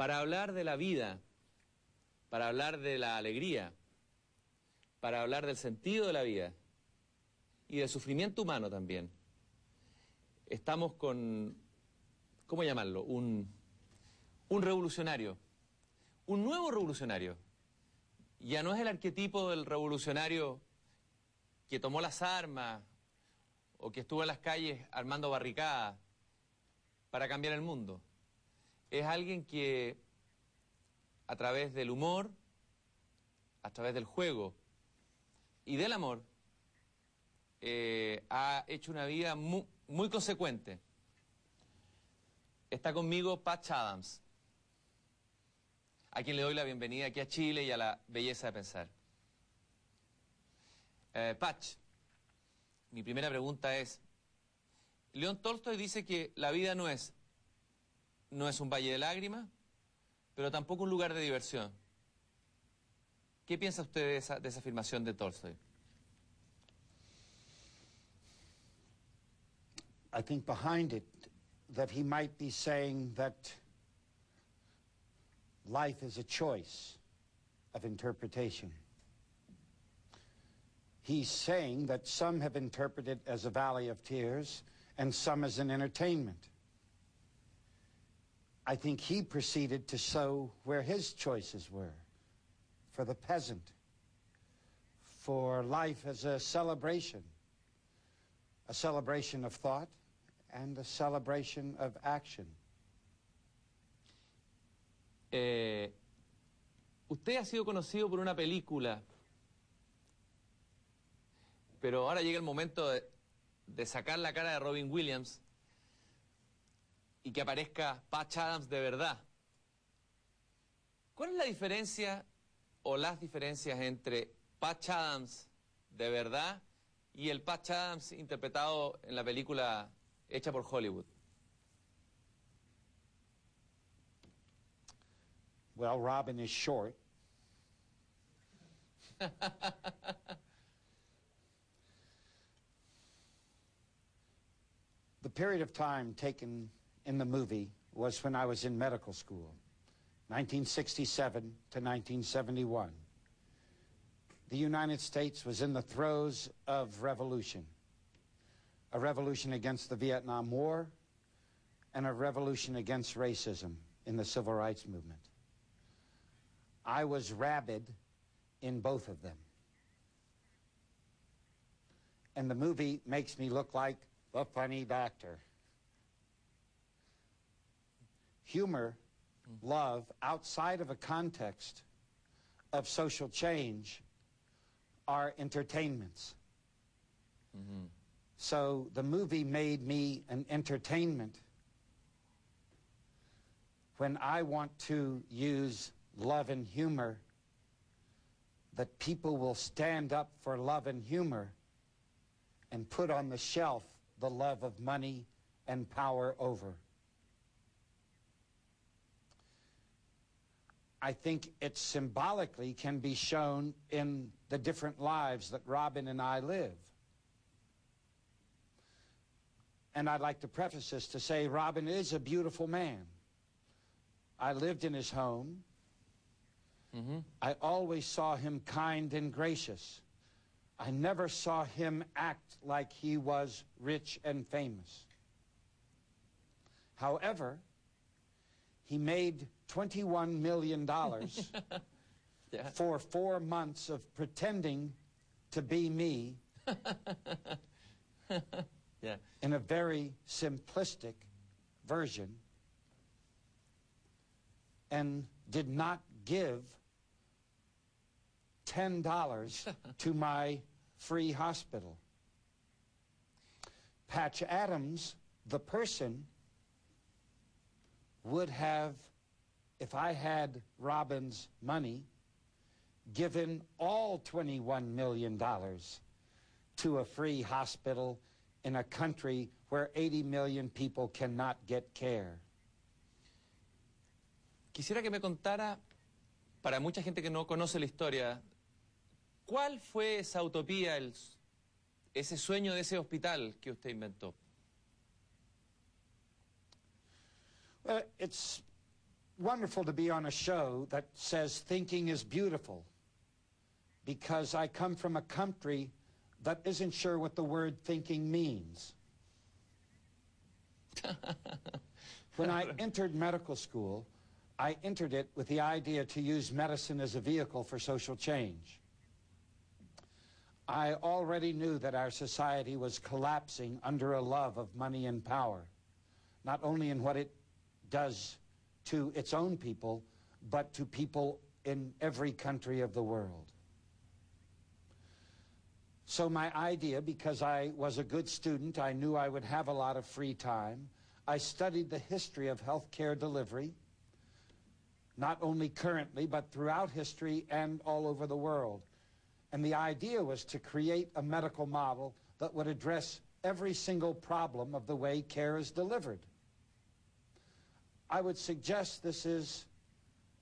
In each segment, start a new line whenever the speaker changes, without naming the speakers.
para hablar de la vida, para hablar de la alegría, para hablar del sentido de la vida y del sufrimiento humano también. Estamos con, ¿cómo llamarlo? Un revolucionario, un nuevo revolucionario. Ya no es el arquetipo del revolucionario que tomó las armas o que estuvo en las calles armando barricadas para cambiar el mundo. Es alguien que a través del humor, a través del juego y del amor ha hecho una vida muy consecuente. Está conmigo Patch Adams, a quien le doy la bienvenida aquí a Chile y a la belleza de pensar. Patch, mi primera pregunta es, León Tolstoy dice que la vida no es un valle de lágrimas, pero tampoco un lugar de diversión. ¿Qué piensa usted de esa afirmación de Tolstoy?
I think behind it that he might be saying that life is a choice of interpretation. He's saying that some have interpreted it as a valley of tears and some as an entertainment. I think he proceeded to show where his choices were, for the peasant, for life as a celebration of thought and a celebration of action.
Usted ha sido conocido por una película, pero ahora llega el momento de sacar la cara de Robin Williams y que aparezca Patch Adams de verdad. ¿Cuál es la diferencia o las diferencias entre Patch Adams de verdad y el Patch Adams interpretado en la película hecha por Hollywood?
Well, Robin is short. The period of time taken in the movie was when I was in medical school, 1967 to 1971. The United States was in the throes of revolution, a revolution against the Vietnam War and a revolution against racism in the civil rights movement. I was rabid in both of them. And the movie makes me look like the funny doctor. Humor, love, outside of a context of social change, are entertainments.
Mm-hmm.
So the movie made me an entertainment when I want to use love and humor, that people will stand up for love and humor and put on the shelf the love of money and power over. I think it symbolically can be shown in the different lives that Robin and I live. And I'd like to preface this to say Robin is a beautiful man. I lived in his home.
Mm-hmm.
I always saw him kind and gracious. I never saw him act like he was rich and famous. However, he made $21 million
Yeah.
for 4 months of pretending to be me
Yeah.
in a very simplistic version, and did not give $10 to my free hospital. Patch Adams, the person, would have, if I had Robin's money, given all $21 million to a free hospital in a country where 80 million people cannot get care.
Quisiera que me contara, para mucha gente que no conoce la historia, ¿cuál fue esa utopía, ese sueño de ese hospital que usted inventó?
Well, it's wonderful to be on a show that says thinking is beautiful, because I come from a country that isn't sure what the word thinking means. When I entered medical school, I entered it with the idea to use medicine as a vehicle for social change. I already knew that our society was collapsing under a love of money and power, not only in what it does to its own people, but to people in every country of the world. So my idea, because I was a good student, I knew I would have a lot of free time. I studied the history of healthcare delivery, not only currently, but throughout history and all over the world. And the idea was to create a medical model that would address every single problem of the way care is delivered. I would suggest this is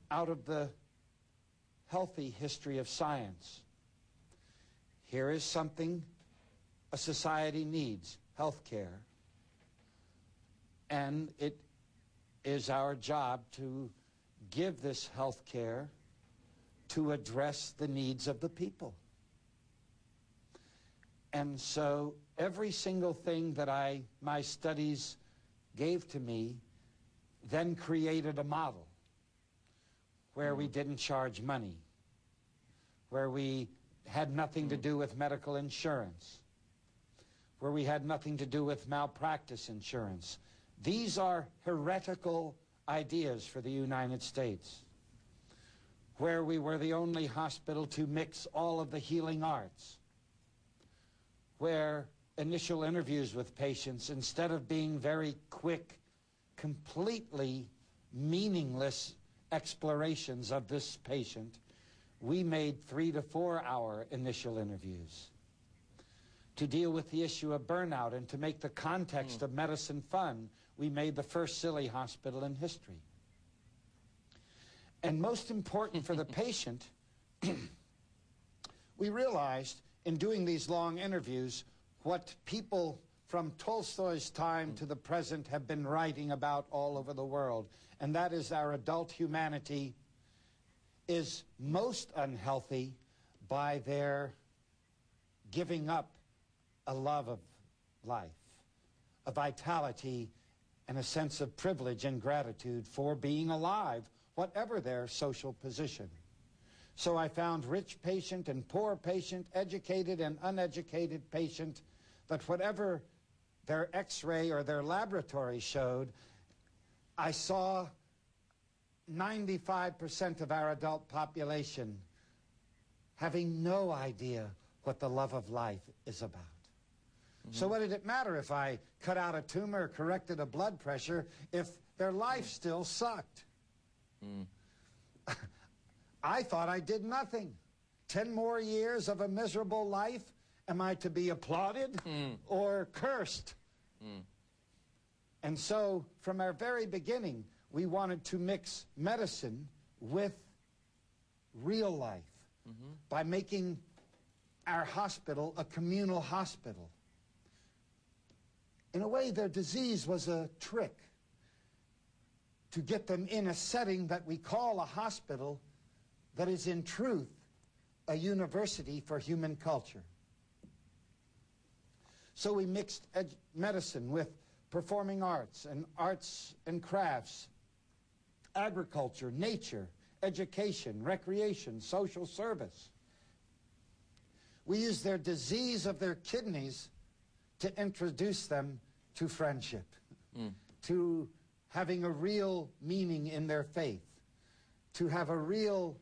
out of the healthy history of science. Here is something a society needs, health care, and it is our job to give this health care to address the needs of the people. And so every single thing that my studies gave to me then created a model where we didn't charge money, where we had nothing to do with medical insurance, where we had nothing to do with malpractice insurance. These are heretical ideas for the United States, where we were the only hospital to mix all of the healing arts, where initial interviews with patients, instead of being very quick, completely meaningless explorations of this patient, we made 3 to 4 hour initial interviews. To deal with the issue of burnout and to make the context of medicine fun, we made the first silly hospital in history. And most important for the patient, we realized in doing these long interviews what people from Tolstoy's time to the present have been writing about all over the world, and that is our adult humanity is most unhealthy by their giving up a love of life, a vitality, and a sense of privilege and gratitude for being alive, whatever their social position. So I found rich patient and poor patient, educated and uneducated patient, that whatever their x-ray or their laboratory showed, I saw 95% of our adult population having no idea what the love of life is about. So what did it matter if I cut out a tumor or corrected a blood pressure if their life still sucked? I thought I did nothing. 10 more years of a miserable life, am I to be applauded or cursed? And so from our very beginning, we wanted to mix medicine with real life by making our hospital a communal hospital. In a way, their disease was a trick to get them in a setting that we call a hospital that is in truth a university for human culture. So we mixed medicine with performing arts and crafts, agriculture, nature, education, recreation, social service. We used their disease of their kidneys to introduce them to friendship, to having a real meaning in their faith, to have a real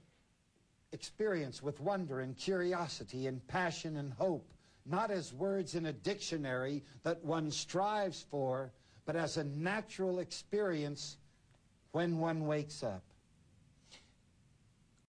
experience with wonder and curiosity and passion and hope, not as words in a dictionary that one strives for, but as a natural experience when one wakes up.